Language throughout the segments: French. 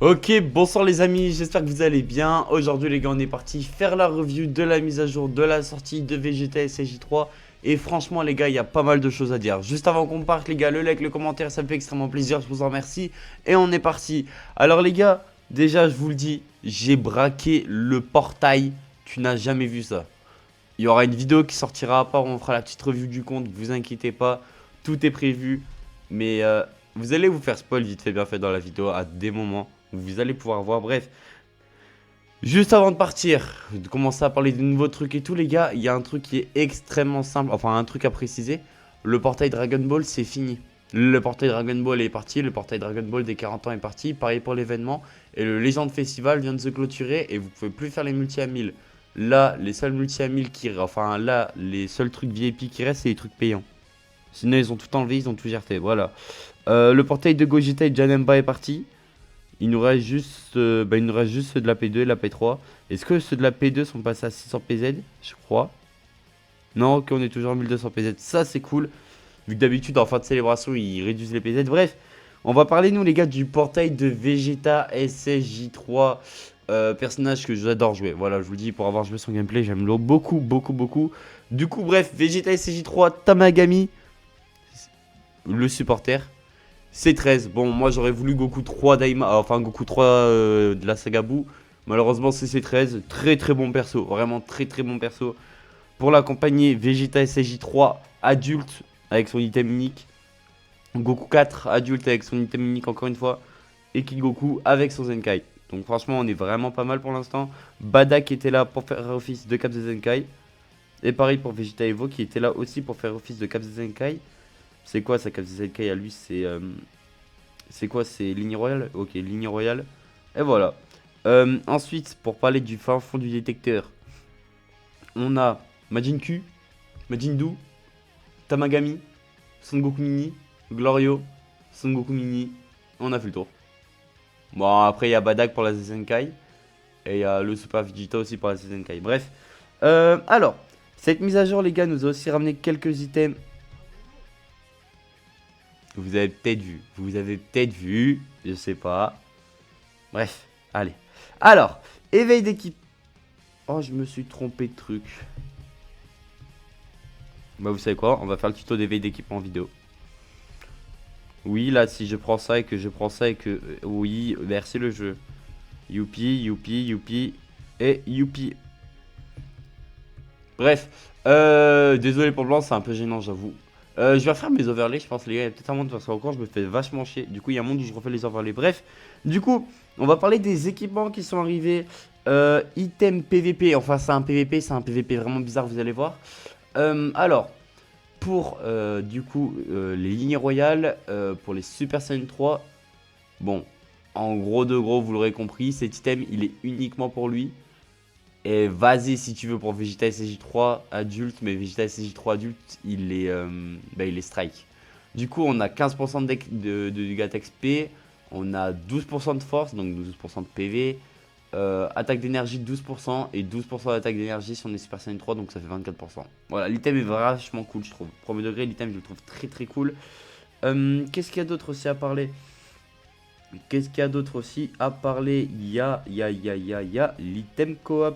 Ok, bonsoir les amis, j'espère que vous allez bien. Aujourd'hui les gars, on est parti faire la review de la mise à jour de la sortie de Vegeta SSJ3. Et franchement les gars, il y a pas mal de choses à dire. Juste avant qu'on parte les gars, le like, le commentaire, ça me fait extrêmement plaisir, je vous en remercie. Et on est parti. Alors les gars, déjà je vous le dis, j'ai braqué le portail. Tu n'as jamais vu ça. Il y aura une vidéo qui sortira à part, on fera la petite review du compte, vous inquiétez pas. Tout est prévu, mais vous allez vous faire spoil vite fait bien fait dans la vidéo à des moments. Vous allez pouvoir voir, bref. Juste avant de partir, de commencer à parler de nouveaux trucs et tout les gars, il y a un truc qui est extrêmement simple, enfin un truc à préciser. Le portail Dragon Ball c'est fini. Le portail Dragon Ball est parti, le portail Dragon Ball des 40 ans est parti, pareil pour l'événement. Et le Legend Festival vient de se clôturer et vous pouvez plus faire les multi à 1000. Là, les seuls multi à 1000 qui... Enfin là, les seuls trucs VIP qui restent c'est les trucs payants. Sinon ils ont tout enlevé, ils ont tout jeté, voilà. Le portail de Gogeta et Janemba est parti. Il nous reste juste ceux de la P2 et la P3. Est-ce que ceux de la P2 sont passés à 600 PZ? Je crois. Non, ok, on est toujours à 1200 PZ. Ça, c'est cool. Vu que d'habitude, en fin de célébration, ils réduisent les PZ. Bref, on va parler, nous, les gars, du portail de Vegeta SSJ3. Personnage que j'adore jouer. Voilà, je vous le dis, pour avoir joué son gameplay, j'aime beaucoup, beaucoup, beaucoup. Du coup, bref, Vegeta SSJ3, Tamagami, le supporter. C13, bon moi j'aurais voulu Goku 3 Daima, enfin Goku 3 de la saga Buu. Malheureusement c'est C13, très très bon perso, vraiment très très bon perso. Pour l'accompagner, Vegeta SSJ3 adulte avec son item unique. Goku 4 adulte avec son item unique encore une fois. Et Kid Goku avec son Zenkai. Donc franchement on est vraiment pas mal pour l'instant. Bada qui était là pour faire office de Cap de Zenkai. Et pareil pour Vegeta Evo qui était là aussi pour faire office de Cap de Zenkai. C'est quoi sa Cap de Zenkai à lui? C'est quoi? C'est ligne royale? Ok, ligne royale. Et voilà. Ensuite, pour parler du fin fond du détecteur, on a Majin Q, Majin Buu, Tamagami, Son Goku Mini, Glorio, Son Goku Mini. On a fait le tour. Bon, après, il y a Badak pour la Zenkai. Et il y a le Super Vegeta aussi pour la Zenkai. Bref. Alors, cette mise à jour, les gars, nous a aussi ramené quelques items. Vous avez peut-être vu. Vous avez peut-être vu. Je sais pas. Bref, allez. Alors, éveil d'équipe. Oh, je me suis trompé de truc. Bah, vous savez quoi? On va faire le tuto d'éveil d'équipe en vidéo. Oui, là, si je prends ça et que je prends ça et que... oui, merci le jeu. Youpi, youpi, youpi. Et youpi. Bref. Désolé pour le blanc, c'est un peu gênant, j'avoue. Je vais refaire mes overlays, je pense, les gars. Il y a peut-être un monde parce qu'encore, je me fais vachement chier. Du coup, il y a un monde où je refais les overlays. Bref, du coup, on va parler des équipements qui sont arrivés. Item PVP. Enfin, c'est un PVP, c'est un PVP vraiment bizarre, vous allez voir. Alors, pour du coup, les lignes royales, pour les Super Saiyan 3. Bon, en gros de gros, vous l'aurez compris, cet item, il est uniquement pour lui. Et vas-y si tu veux pour Vegeta SSJ3 adulte, mais Vegeta SSJ3 adulte, il est strike. Du coup, on a 15% de dégâts XP, on a 12% de force, donc 12% de PV, attaque d'énergie 12% et 12% d'attaque d'énergie si on est Super Saiyan 3, donc ça fait 24%. Voilà, l'item est vachement cool, je trouve. Premier degré, l'item, je le trouve très très cool. Qu'est-ce qu'il y a d'autre aussi à parler? Qu'est-ce qu'il y a d'autre aussi à parler? Il y a l'item coop.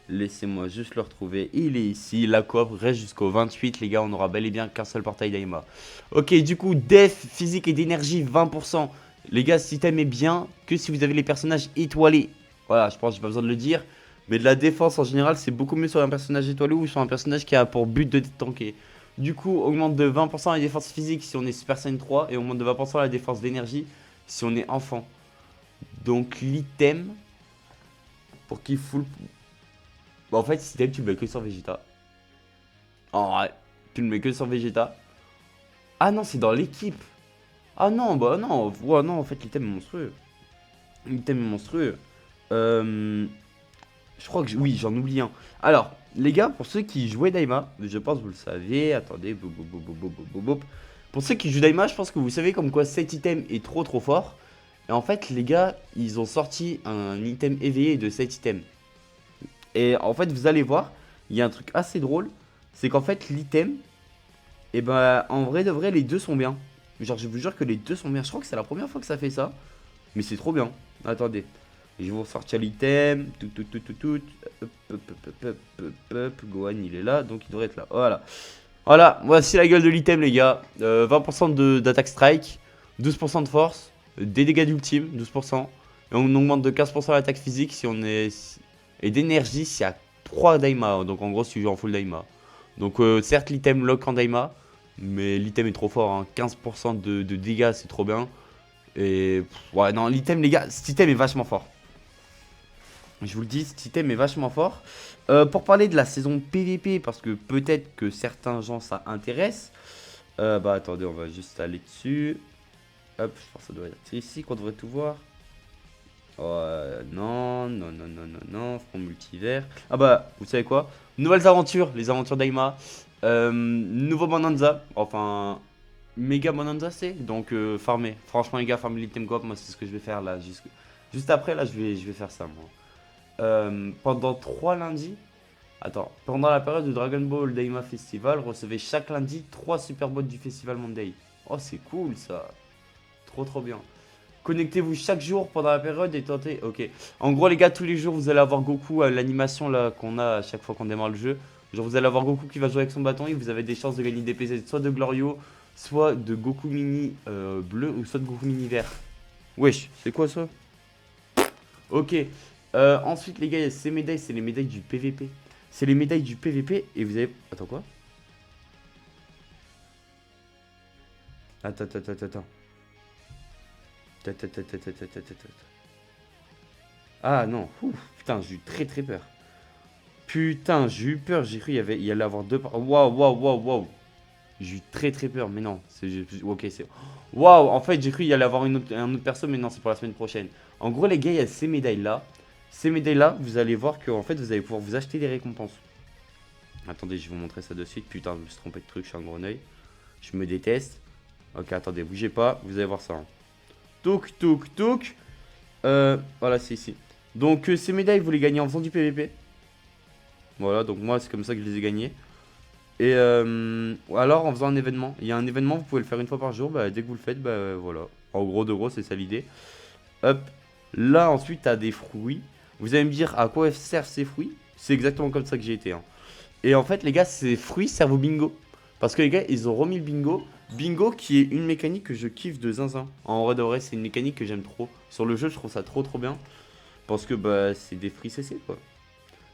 Laissez-moi juste le retrouver. Il est ici. La coop reste jusqu'au 28. Les gars, on aura bel et bien qu'un seul portail Daima. Ok, du coup, def, physique et d'énergie, 20%. Les gars, cet item est bien que si vous avez les personnages étoilés. Voilà, je pense que j'ai pas besoin de le dire. Mais de la défense en général, c'est beaucoup mieux sur un personnage étoilé ou sur un personnage qui a pour but de tanker. Du coup, augmente de 20% la défense physique si on est Super Saiyan 3 et augmente de 20% la défense d'énergie si on est enfant. Donc l'item pour qu'il full... Bah, en fait, cet item tu le mets que sur Vegeta. En vrai, tu le mets que sur Vegeta. Ah non, c'est dans l'équipe. Ah non, bah non. Ouais, non, en fait, l'item est monstrueux. L'item est monstrueux. Je crois que... Oui, j'en oublie un. Alors, les gars, pour ceux qui jouaient Daima, je pense que vous le savez. Attendez. Pour ceux qui jouent Daima, je pense que vous savez comme quoi cet item est trop trop fort. Et en fait, les gars, ils ont sorti un item éveillé de cet item. Et en fait, vous allez voir, il y a un truc assez drôle. C'est qu'en fait, l'item, et ben, en vrai de vrai, les deux sont bien. Genre, je vous jure que les deux sont bien. Je crois que c'est la première fois que ça fait ça. Mais c'est trop bien. Attendez. Je vais vous ressortir l'item. Tout. Gohan, il est là, donc il devrait être là. Voilà. Voilà, voici la gueule de l'item, les gars. 20% d'attaque strike, 12% de force, des dégâts d'ultime, 12%. Et on augmente de 15% l'attaque physique si on est. Et d'énergie s'il y a 3 Daima. Donc en gros, si tu joues en full Daima. Donc certes, l'item lock en Daima. Mais l'item est trop fort. Hein. 15% de dégâts, c'est trop bien. Et. Ouais, non, l'item, les gars, cet item est vachement fort. Je vous le dis, cet item est vachement fort. Pour parler de la saison PVP, parce que peut-être que certains gens ça intéresse. Bah attendez, on va juste aller dessus. Hop, je pense que ça doit être ici qu'on devrait tout voir. Non, front multivers. Ah bah, vous savez quoi? Nouvelles aventures, les aventures d'Aima. Nouveau Bonanza, enfin, méga Bonanza c'est. Donc, farmer. Franchement, les gars, farmer l'item coop, moi c'est ce que je vais faire là. Juste après, là, je vais faire ça, moi. Pendant 3 lundis. Attends, pendant la période de Dragon Ball Daima Festival, recevez chaque lundi 3 super bots du Festival Monday. Oh, c'est cool ça. Trop bien. Connectez-vous chaque jour pendant la période et tentez. Ok. En gros, les gars, tous les jours, vous allez avoir Goku, l'animation là qu'on a à chaque fois qu'on démarre le jeu. Genre, vous allez avoir Goku qui va jouer avec son bâton et vous avez des chances de gagner des PZ, soit de Glorio, soit de Goku mini bleu, ou soit de Goku mini vert. Wesh, c'est quoi ça? Ok. Ensuite, les gars, il y a ces médailles, c'est les médailles du PVP. C'est les médailles du PVP et vous avez. Attends, quoi? Attends. Ah non, ouf, putain, j'ai eu très peur. Putain, j'ai eu peur, j'ai cru il y allait avoir deux. Waouh. J'ai eu très peur, mais non. Ok, c'est. Waouh, en fait, j'ai cru il y allait avoir un autre perso, mais non, c'est pour la semaine prochaine. En gros, les gars, il y a ces médailles-là. Ces médailles-là, vous allez voir que en fait, vous allez pouvoir vous acheter des récompenses. Attendez, je vais vous montrer ça de suite. Putain, je me suis trompé de truc, je suis un gros œil. Je me déteste. Ok, attendez, bougez pas, vous allez voir ça. Hein. Touk. Voilà, c'est ici. Donc, ces médailles, vous les gagnez en faisant du PVP. Voilà, donc moi, c'est comme ça que je les ai gagnés. Et alors, en faisant un événement. Il y a un événement, vous pouvez le faire une fois par jour. Bah, dès que vous le faites, bah voilà. En gros, de gros, c'est ça l'idée. Hop. Là, ensuite, t'as des fruits. Vous allez me dire à quoi servent ces fruits. C'est exactement comme ça que j'ai été. Hein. Et en fait, les gars, ces fruits servent au bingo. Parce que les gars, ils ont remis le bingo. Bingo qui est une mécanique que je kiffe de zinzin. En vrai de vrai, c'est une mécanique que j'aime trop. Sur le jeu, je trouve ça trop bien. Parce que bah, c'est des fruits CC quoi.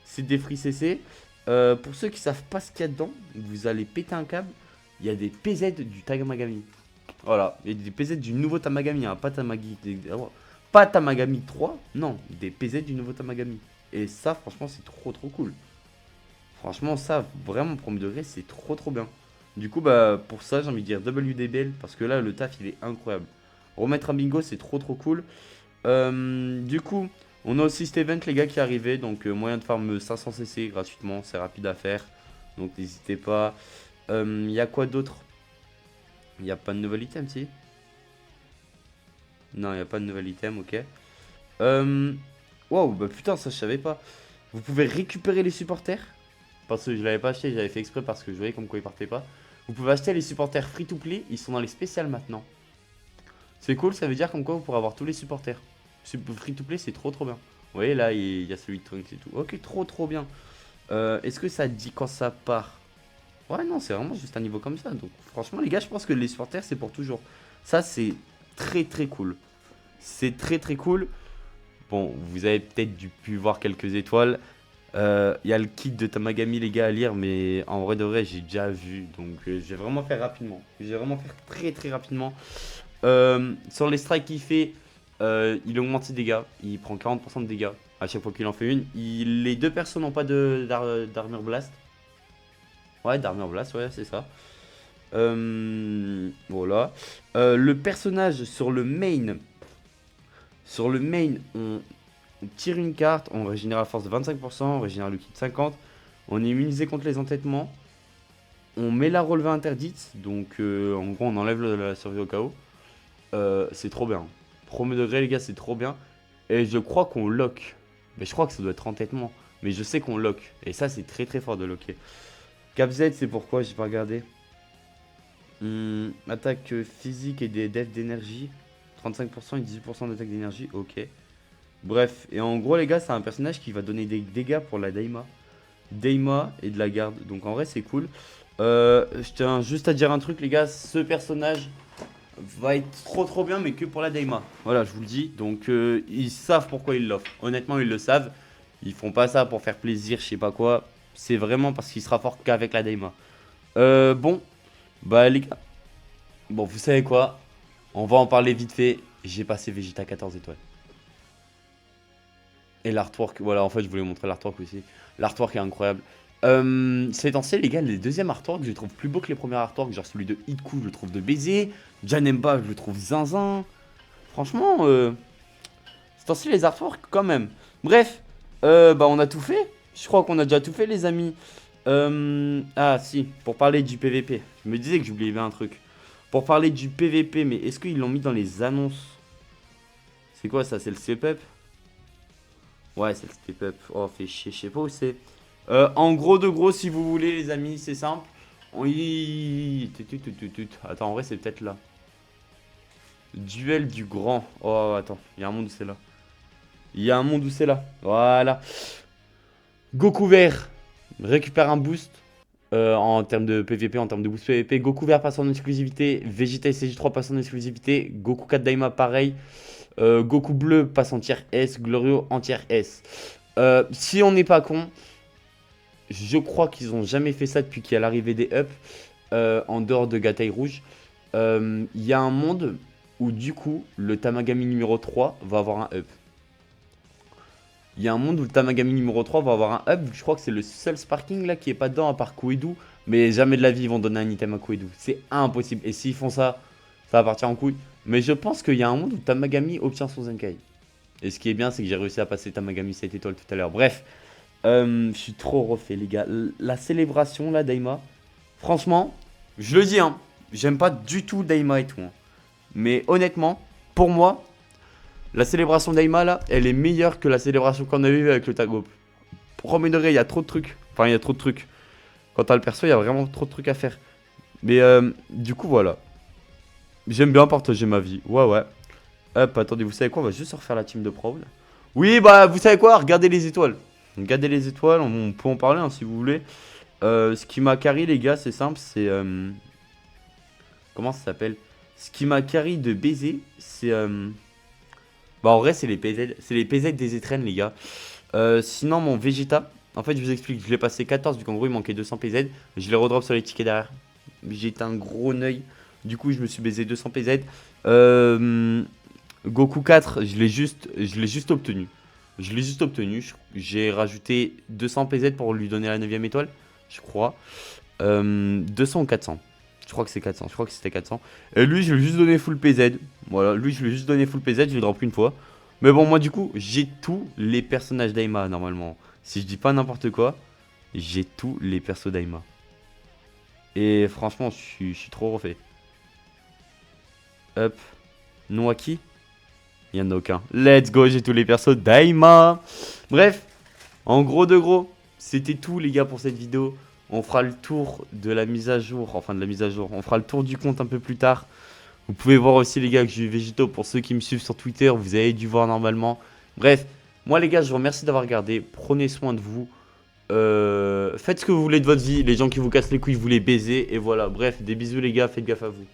C'est des fruits CC. Pour ceux qui savent pas ce qu'il y a dedans, vous allez péter un câble. Il y a des PZ du Tamagami. Voilà, il y a des PZ du nouveau Tamagami. Hein, pas Tamagami 3, non, des PZ du nouveau Tamagami. Et ça, franchement, c'est trop cool. Franchement, ça, vraiment, premier degré, c'est trop bien. Du coup, bah, pour ça, j'ai envie de dire WDBL, parce que là, le taf, il est incroyable. Remettre un bingo, c'est trop cool. Du coup, on a aussi cet event, les gars, qui est arrivé. Donc, moyen de farm 500 CC gratuitement, c'est rapide à faire. Donc, n'hésitez pas. Il y a quoi d'autre? Il n'y a pas de nouvel item, si? Non, il n'y a pas de nouvel item, ok. Wow, bah putain, ça, je savais pas. Vous pouvez récupérer les supporters. Parce que je l'avais pas acheté, j'avais fait exprès parce que je voyais comme quoi ils partaient pas. Vous pouvez acheter les supporters free to play, ils sont dans les spéciales maintenant. C'est cool, ça veut dire comme quoi vous pourrez avoir tous les supporters. Free to play, c'est trop bien. Vous voyez là, il y a celui de Trunks et tout. Ok, trop bien. Est-ce que ça dit quand ça part? Ouais, non, c'est vraiment juste un niveau comme ça. Donc franchement, les gars, je pense que les supporters, c'est pour toujours. Ça, c'est très cool. C'est très cool. Bon, vous avez peut-être pu voir quelques étoiles. Il y a le kit de Tamagami, les gars, à lire, mais en vrai de vrai, j'ai déjà vu. Donc, je vais vraiment faire rapidement. Je vais vraiment faire très rapidement. Sur les strikes qu'il fait, il augmente ses dégâts. Il prend 40% de dégâts à chaque fois qu'il en fait une. Les deux personnes n'ont pas d'armure blast. Ouais, d'armure blast, ouais, c'est ça. Voilà. Le personnage sur le main. Sur le main, on tire une carte, on régénère la force de 25%, on régénère le kit de 50%, on est immunisé contre les entêtements, on met la relevée interdite, donc en gros on enlève la survie au chaos. C'est trop bien. Premier degré les gars, c'est trop bien. Et je crois qu'on lock. Mais je crois que ça doit être entêtement. Mais je sais qu'on lock. Et ça c'est très fort de locker. Cap Z c'est pourquoi, j'ai pas regardé. Attaque physique et des defs d'énergie. 35% et 18% d'attaque d'énergie, ok. Bref, et en gros les gars, c'est un personnage qui va donner des dégâts pour la Daima et de la garde. Donc en vrai c'est cool. Je tiens juste à dire un truc les gars, ce personnage va être trop bien mais que pour la Daima. Voilà, je vous le dis. Donc ils savent pourquoi ils l'offrent. Honnêtement ils le savent. Ils font pas ça pour faire plaisir, je sais pas quoi. C'est vraiment parce qu'il sera fort qu'avec la Daima. Bon, bah les gars. Bon, vous savez quoi? On va en parler vite fait. J'ai passé Vegeta 14 étoiles. Et l'artwork, voilà, en fait, je voulais vous montrer l'artwork aussi. L'artwork est incroyable. Ces temps-ci, les gars, les deuxièmes artworks, je les trouve plus beaux que les premiers artworks. Genre celui de Hitku, je le trouve de baiser. Janemba, je le trouve zinzin. Franchement, ces temps-ci, les artworks, quand même. Bref, bah, on a tout fait. Je crois qu'on a déjà tout fait, les amis. Ah, si, pour parler du PVP. Je me disais que j'oubliais un truc. Pour parler du PVP, mais est-ce qu'ils l'ont mis dans les annonces? C'est quoi ça? C'est le step-up? Ouais, c'est le step-up. Oh, fait chier, je sais pas où c'est. En gros de gros, si vous voulez, les amis, c'est simple. Attends, en vrai, c'est peut-être là. Duel du grand. Oh, attends, il y a un monde où c'est là. Il y a un monde où c'est là. Voilà. Goku vert récupère un boost. En termes de PVP, en termes de boost PVP. Goku vert passe en exclusivité. Vegeta SCJ3 passe en exclusivité. Goku 4 Daima pareil. Goku bleu passe en tier S. Glorio en tier S. Si on n'est pas con, je crois qu'ils ont jamais fait ça depuis qu'il y a l'arrivée des ups. En dehors de Gatai rouge. Il y a un monde où du coup le Tamagami numéro 3 va avoir un up. Il y a un monde où le Tamagami numéro 3 va avoir un up. Je crois que c'est le seul Sparking là qui est pas dedans à part Koedu. Mais jamais de la vie ils vont donner un item à Koedu. C'est impossible. Et s'ils font ça, ça va partir en couille. Mais je pense qu'il y a un monde où Tamagami obtient son Zenkai. Et ce qui est bien, c'est que j'ai réussi à passer Tamagami 7 étoiles tout à l'heure. Bref, je suis trop refait les gars. La célébration là, Daima. Franchement, je le dis hein. J'aime pas du tout Daima et tout. Hein. Mais honnêtement, pour moi, la célébration d'Aima là, elle est meilleure que la célébration qu'on a eue avec le Tagop. Premier degré, il y a trop de trucs. Enfin, il y a trop de trucs. Quand t'as le perso, il y a vraiment trop de trucs à faire. Mais du coup, voilà. J'aime bien partager ma vie. Ouais, ouais. Hop, attendez, vous savez quoi? On va juste refaire la team de Prowl. Oui, bah, vous savez quoi? Regardez les étoiles. Regardez les étoiles, on peut en parler hein, si vous voulez. Ce qui m'a carry, les gars, c'est simple. C'est. Comment ça s'appelle? Ce qui m'a carry de baiser, c'est. Bah en vrai c'est les PZ, c'est les PZ des étrennes les gars. Sinon mon Vegeta, en fait je vous explique, je l'ai passé 14 vu qu'en gros il manquait 200 PZ. Je les redrop sur les tickets derrière. J'étais un gros neuil. Du coup je me suis baisé 200 PZ. Goku 4 je l'ai juste obtenu. Je l'ai juste obtenu. J'ai rajouté 200 PZ pour lui donner la 9ème étoile. Je crois. 200 ou 400. Je crois que c'est 400, je crois que c'était 400. Et lui, je lui ai juste donné full PZ. Voilà, lui, je lui ai juste donné full PZ, je l'ai drop qu'une fois. Mais bon, moi, du coup, j'ai tous les personnages d'Aima, normalement. Si je dis pas n'importe quoi, j'ai tous les persos d'Aima. Et franchement, je suis trop refait. Hop. Noaki. Il y en a aucun. Let's go, j'ai tous les persos d'Aima. Bref, en gros de gros, c'était tout, les gars, pour cette vidéo. On fera le tour de la mise à jour, enfin de la mise à jour. On fera le tour du compte un peu plus tard. Vous pouvez voir aussi les gars que j'ai eu Végétaux pour ceux qui me suivent sur Twitter. Vous avez dû voir normalement. Bref, moi les gars, je vous remercie d'avoir regardé. Prenez soin de vous. Faites ce que vous voulez de votre vie. Les gens qui vous cassent les couilles, vous les baisez. Et voilà, bref, des bisous les gars, faites gaffe à vous.